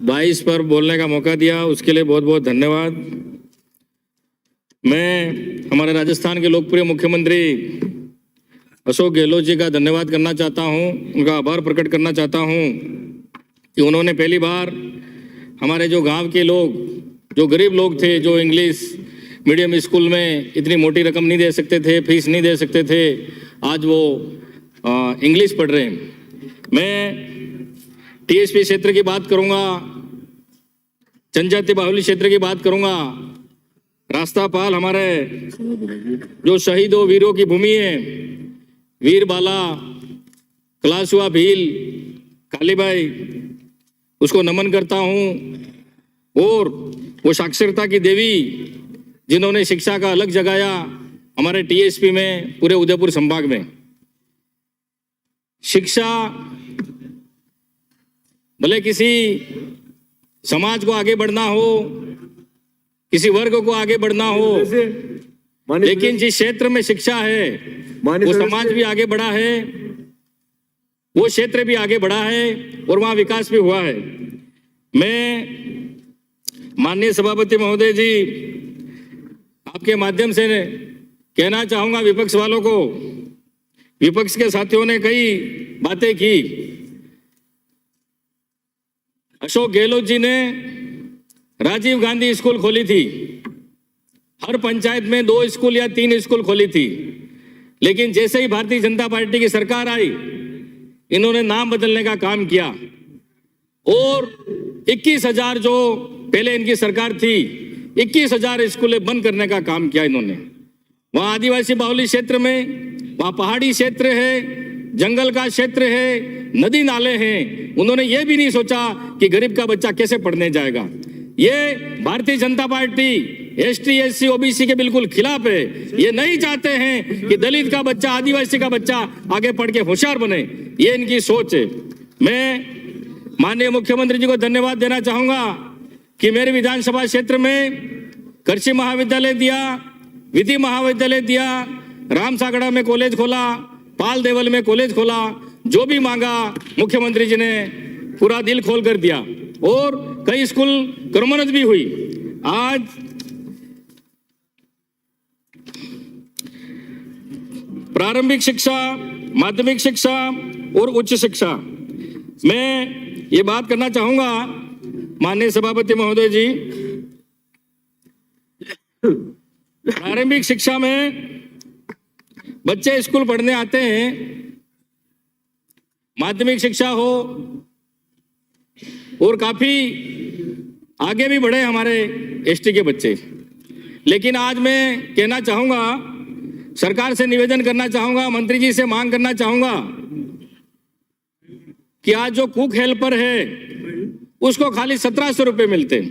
22 पर बोलने का मौका दिया, उसके लिए बहुत बहुत धन्यवाद। मैं हमारे राजस्थान के लोकप्रिय मुख्यमंत्री अशोक गहलोत जी का धन्यवाद करना चाहता हूं, उनका आभार प्रकट करना चाहता हूं कि उन्होंने पहली बार हमारे जो गांव के लोग, जो गरीब लोग थे, जो इंग्लिश मीडियम स्कूल में इतनी मोटी रकम नहीं दे सकते थे, फीस नहीं दे सकते थे, आज वो इंग्लिश पढ़ रहे हैं। मैं टीएसपी क्षेत्र की बात करूंगा, जनजाति बाहुल्य क्षेत्र की बात करूंगा। रास्तापाल हमारे जो शहीदों वीरों की भूमि है, वीर बाला, कलासुआ भील, कालीबाई, उसको नमन करता हूं। और वो साक्षरता की देवी जिन्होंने शिक्षा का अलग जगाया हमारे टीएसपी में, पूरे उदयपुर संभाग में। शिक्षा भले किसी समाज को आगे बढ़ना हो, किसी वर्ग को आगे बढ़ना हो, लेकिन जिस क्षेत्र में शिक्षा है वो समाज भी आगे बढ़ा है, वो क्षेत्र भी आगे बढ़ा है और वहां विकास भी हुआ है। मैं माननीय सभापति महोदय जी, आपके माध्यम से कहना चाहूंगा विपक्ष वालों को, विपक्ष के साथियों ने कई बातें की। अशोक गहलोत जी ने राजीव गांधी स्कूल खोली थी, हर पंचायत में 2 स्कूल या 3 स्कूल खोली थी, लेकिन जैसे ही भारतीय जनता पार्टी की सरकार आई, इन्होंने नाम बदलने का काम किया और 21,000 जो पहले इनकी सरकार थी, 21,000 स्कूलें बंद करने का काम किया इन्होंने। वहां आदिवासी बाहुल्य क्षेत्र में, वहां पहाड़ी क्षेत्र है, जंगल का क्षेत्र है, नदी नाले हैं, उन्होंने ये भी नहीं सोचा कि गरीब का बच्चा कैसे पढ़ने जाएगा। ये Bharatiya Janata party ST SC OBC के बिल्कुल खिलाफ है। ये नहीं चाहते हैं कि दलित का बच्चा, आदिवासी का बच्चा आगे पढ़ के होशियार बने, ये इनकी सोच है। मैं माननीय मुख्यमंत्री जी को धन्यवाद देना चाहूंगा कि मेरे विधानसभा क्षेत्र में कृषि महाविद्यालय दिया, विधि महाविद्यालय दिया, रामसागड़ा में कॉलेज खोला, पाल देवल में कॉलेज खोला, जो भी मांगा मुख्यमंत्री जी ने पूरा दिल खोल कर दिया और कई स्कूल क्रमोन्नत भी हुई। आज प्रारंभिक शिक्षा, माध्यमिक शिक्षा और उच्च शिक्षा, मैं ये बात करना चाहूंगा माननीय सभापति महोदय जी, प्रारंभिक शिक्षा में बच्चे स्कूल पढ़ने आते हैं, माध्यमिक शिक्षा हो और काफी आगे भी बढ़े हमारे एसटी के बच्चे। लेकिन आज मैं कहना चाहूंगा, सरकार से निवेदन करना चाहूंगा, मंत्री जी से मांग करना चाहूंगा कि आज जो कुक हेल्पर है उसको खाली 1700 रुपये मिलते हैं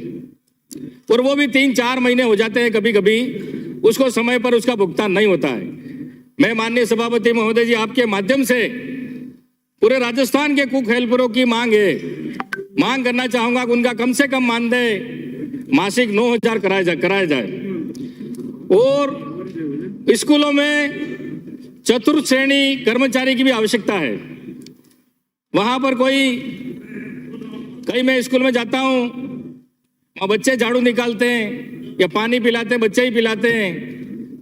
और वो भी 3-4 महीने हो जाते हैं, कभी कभी उसको समय पर उसका भुगतान नहीं होता है। मैं माननीय सभापति महोदय जी, आपके माध्यम से पूरे राजस्थान के कुक हेल्परों की मांग करना चाहूंगा कि उनका कम से कम मानदेय मासिक 9,000 कराया जाए और स्कूलों में चतुर्थ श्रेणी कर्मचारी की भी आवश्यकता है। वहां पर कई मैं स्कूल में जाता हूं, वहां बच्चे झाड़ू निकालते हैं या पानी पिलाते हैं, बच्चे ही पिलाते हैं,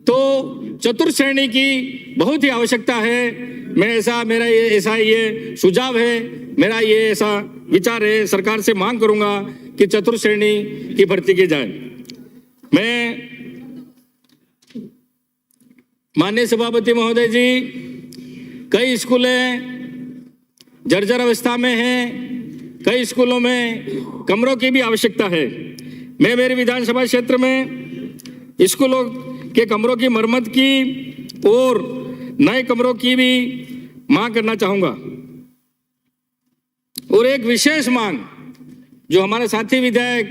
तो चतुर्थ श्रेणी की बहुत ही आवश्यकता है। मेरा ये सुझाव है, मेरा ये ऐसा विचार है, सरकार से मांग करूंगा कि चतुर्थ श्रेणी की भर्ती की जाए। मैं माननीय सभापति महोदय जी, कई स्कूलें जर्जर अवस्था में हैं, कई स्कूलों में कमरों की भी आवश्यकता है। मैं मेरे विधानसभा क्षेत्र में स्कूलों के कमरों की मरम्मत की और नए कमरों की भी मांग करना चाहूंगा। और एक विशेष मांग जो हमारे साथी विधायक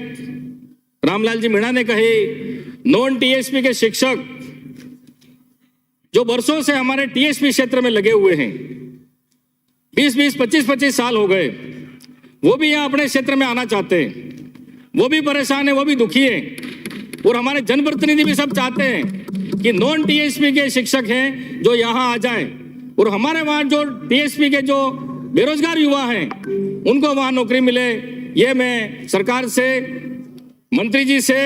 रामलाल जी मीणा ने कही, नॉन टीएसपी के शिक्षक जो वर्षों से हमारे टीएसपी क्षेत्र में लगे हुए हैं, 20-20, 25-25 साल हो गए, वो भी यहाँ अपने क्षेत्र में आना चाहते हैं, वो भी परेशान है, वो भी दुखी है और हमारे जनप्रतिनिधि भी सब चाहते हैं कि नॉन टीएसपी के शिक्षक हैं जो यहाँ आ जाएं और हमारे वहाँ जो टीएसपी के जो बेरोजगार युवा हैं उनको वहाँ नौकरी मिले, ये मैं सरकार से, मंत्री जी से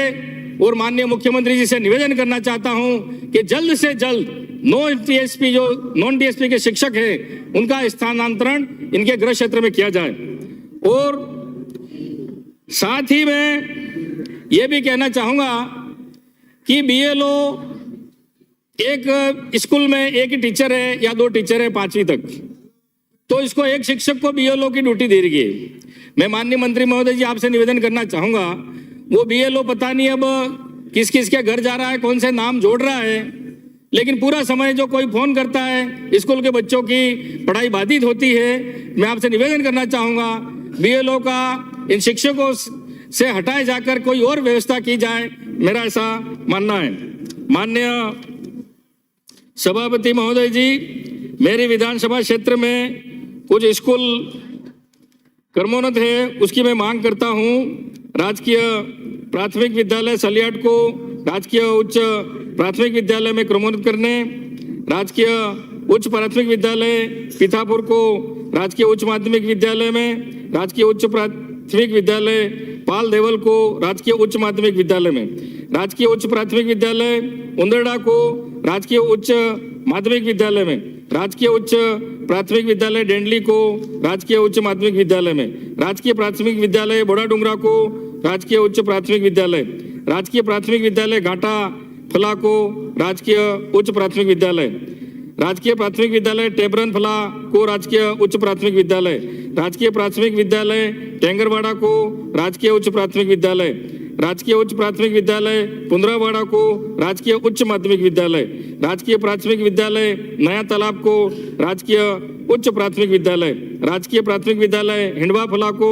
और माननीय मुख्यमंत्री जी से निवेदन करना चाहता हूं कि जल्द से जल्द नॉन टीएसपी के शिक्षक हैं उनका स्थानांतरण इनके गृह क्षेत्र में किया जाए। और साथ ही मैं ये भी कहना चाहूंगा कि बीएलओ एक स्कूल में एक ही टीचर है या 2 टीचर है 5वीं तक, तो इसको एक शिक्षक को बीएलओ की ड्यूटी दे रही है। मैं माननीय मंत्री महोदय जी आपसे निवेदन करना चाहूंगा, वो बीएलओ पता नहीं अब किस किस के घर जा रहा है, कौन से नाम जोड़ रहा है, लेकिन पूरा समय जो कोई फोन करता है स्कूल के बच्चों की पढ़ाई बाधित होती है। मैं आपसे निवेदन करना चाहूंगा बीएलओ का इन शिक्षकों से हटाए जाकर कोई और व्यवस्था की जाए, मेरा ऐसा मानना है। माननीय सभापति महोदय जी, मेरी विधानसभा क्षेत्र में कुछ स्कूल क्रमोन्नत है, उसकी मैं मांग करता हूं। राजकीय प्राथमिक विद्यालय सलियाट को राजकीय उच्च प्राथमिक विद्यालय में क्रमोन्नत करने, राजकीय उच्च प्राथमिक विद्यालय पीथापुर को राजकीय उच्च माध्यमिक विद्यालय में, राजकीय उच्च प्राथमिक विद्यालय पाल देवल को राजकीय उच्च माध्यमिक विद्यालय में, राजकीय उच्च प्राथमिक विद्यालय उंदरडा को राजकीय उच्च माध्यमिक विद्यालय में, राजकीय उच्च प्राथमिक विद्यालय डेंडली को राजकीय उच्च माध्यमिक विद्यालय में, राजकीय प्राथमिक विद्यालय बोड़ा डूंगरा को राजकीय उच्च प्राथमिक विद्यालय, राजकीय प्राथमिक विद्यालय घाटा फला को राजकीय उच्च प्राथमिक विद्यालय, राजकीय प्राथमिक विद्यालय टेबरन फला को राजकीय उच्च प्राथमिक विद्यालय, राजकीय प्राथमिक विद्यालय टेंगरवाड़ा को राजकीय उच्च प्राथमिक विद्यालय, राजकीय उच्च प्राथमिक विद्यालय पुंद्रावाड़ा को राजकीय उच्च माध्यमिक विद्यालय, राजकीय प्राथमिक विद्यालय नया तालाब को राजकीय उच्च प्राथमिक विद्यालय, राजकीय प्राथमिक विद्यालय हिंडवा फला को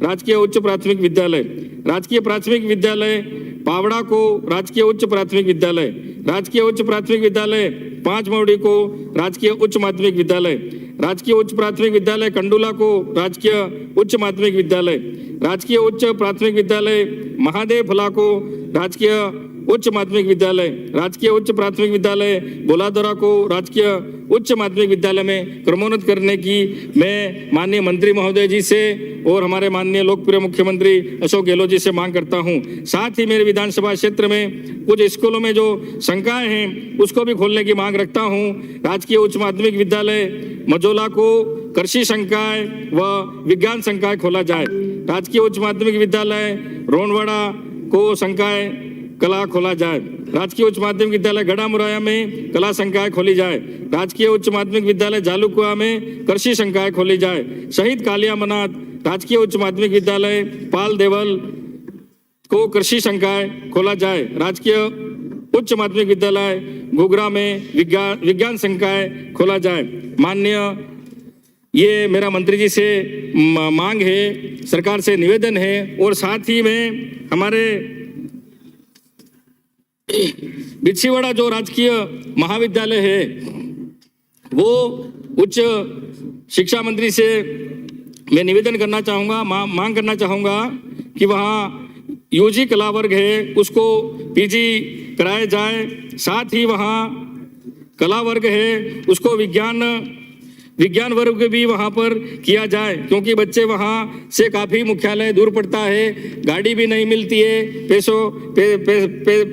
राजकीय उच्च प्राथमिक विद्यालय, राजकीय प्राथमिक विद्यालय पावड़ा को राजकीय उच्च प्राथमिक विद्यालय, राजकीय उच्च प्राथमिक विद्यालय 5 मौड़ी को राजकीय उच्च माध्यमिक विद्यालय, राजकीय उच्च प्राथमिक विद्यालय कंडूला को राजकीय उच्च माध्यमिक विद्यालय, राजकीय उच्च प्राथमिक विद्यालय महादेव फला को राजकीय उच्च माध्यमिक विद्यालय, राजकीय उच्च प्राथमिक विद्यालय बोलादरा को राजकीय उच्च माध्यमिक विद्यालय में क्रमोन्नत करने की मैं माननीय मंत्री महोदय जी से और हमारे माननीय लोकप्रिय मुख्यमंत्री अशोक गहलोत जी से मांग करता हूं। साथ ही मेरे विधानसभा क्षेत्र में कुछ स्कूलों में जो शंकाएं हैं उसको भी खोलने की मांग रखता हूं। राजकीय उच्च माध्यमिक विद्यालय मजोला को कृषि संकाय व विज्ञान संकाय खोला जाए, राजकीय उच्च माध्यमिक विद्यालय रोनवाड़ा को संकाय कला खोला जाए, राजकीय उच्च माध्यमिक विद्यालय गढ़ा मुराया में कला संकाय खोली जाए, राजकीय उच्च माध्यमिक विद्यालय जालुकुआ में कृषि संकाय खोली जाए, शहीद कालिया मनात राजकीय उच्च माध्यमिक विद्यालय पाल देवल को कृषि संकाय खोला जाए, राजकीय उच्च माध्यमिक विद्यालय घुघरा में विज्ञान संकाय खोला जाए। माननीय ये मेरा मंत्री जी से मांग है, सरकार से निवेदन है। और साथ ही में हमारे बिछीवाड़ा जो राजकीय महाविद्यालय है वो उच्च शिक्षा मंत्री से मैं निवेदन करना चाहूँगा, मांग करना चाहूँगा कि वहाँ यूजी कला वर्ग है उसको पीजी कराया जाए, साथ ही वहाँ कला वर्ग है उसको विज्ञान वर्ग भी वहाँ पर किया जाए, क्योंकि बच्चे वहाँ से काफ़ी मुख्यालय दूर पड़ता है, गाड़ी भी नहीं मिलती है,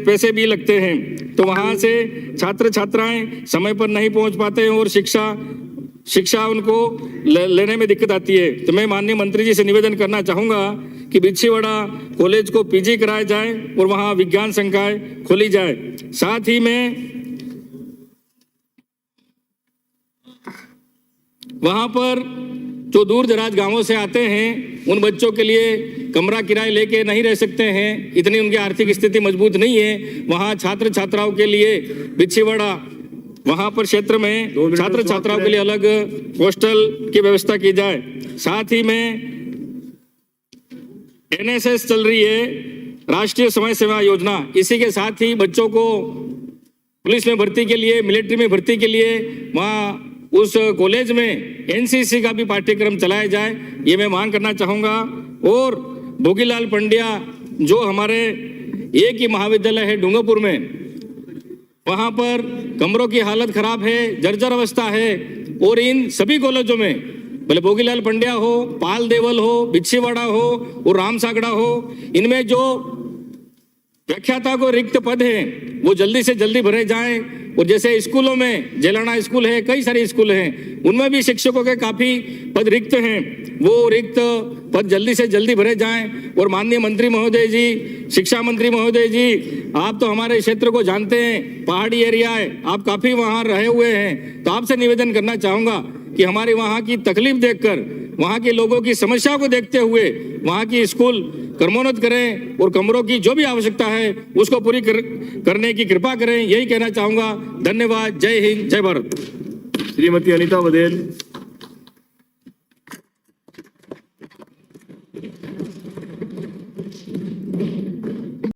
पैसे भी लगते हैं, तो वहाँ से छात्र छात्राएं समय पर नहीं पहुँच पाते हैं और शिक्षा उनको लेने में दिक्कत आती है। तो मैं माननीय मंत्री जी से निवेदन करना चाहूँगा कि बिछीवाड़ा कॉलेज को पीजी कराया जाए और वहाँ विज्ञान संकाय खोली जाए। साथ ही में वहाँ पर जो दूर दराज गांवों से आते हैं उन बच्चों के लिए कमरा किराए लेके नहीं रह सकते हैं, इतनी उनकी आर्थिक स्थिति मजबूत नहीं है। वहाँ छात्र छात्राओं के लिए बिछीवाड़ा वहाँ पर क्षेत्र में छात्र छात्राओं के लिए अलग हॉस्टल की व्यवस्था की जाए। साथ ही में एनएसएस चल रही है, राष्ट्रीय समाज सेवा योजना, इसी के साथ ही बच्चों को पुलिस में भर्ती के लिए, मिलिट्री में भर्ती के लिए वहाँ उस कॉलेज में एनसीसी का भी पाठ्यक्रम चलाया जाए, ये मैं मांग करना चाहूँगा। और भोगीलाल पंड्या जो हमारे एक ही महाविद्यालय है डूंगरपुर में, वहाँ पर कमरों की हालत खराब है, जर्जर अवस्था है, और इन सभी कॉलेजों में भले भोगीलाल पंड्या हो, पाल देवल हो, बिच्छीवाड़ा हो और राम सागड़ा हो, इनमें जो व्याख्याता को रिक्त पद है वो जल्दी से जल्दी भरे जाएं। और जैसे स्कूलों में जेलाना स्कूल है, कई सारे स्कूल हैं, उनमें भी शिक्षकों के काफी पद रिक्त हैं, वो रिक्त पद जल्दी से जल्दी भरे जाएं। और माननीय मंत्री महोदय जी, शिक्षा मंत्री महोदय जी, आप तो हमारे क्षेत्र को जानते हैं, पहाड़ी एरिया है, आप काफी वहां रहे हुए हैं, तो आपसे निवेदन करना चाहूंगा कि हमारे वहां की तकलीफ देखकर, वहां के लोगों की समस्या को देखते हुए वहां की स्कूल कर्मोन्नत करें और कमरों की जो भी आवश्यकता है उसको पूरी करने की कृपा करें, यही कहना चाहूंगा। धन्यवाद। जय हिंद, जय भारत। श्रीमती अनिता बदेल।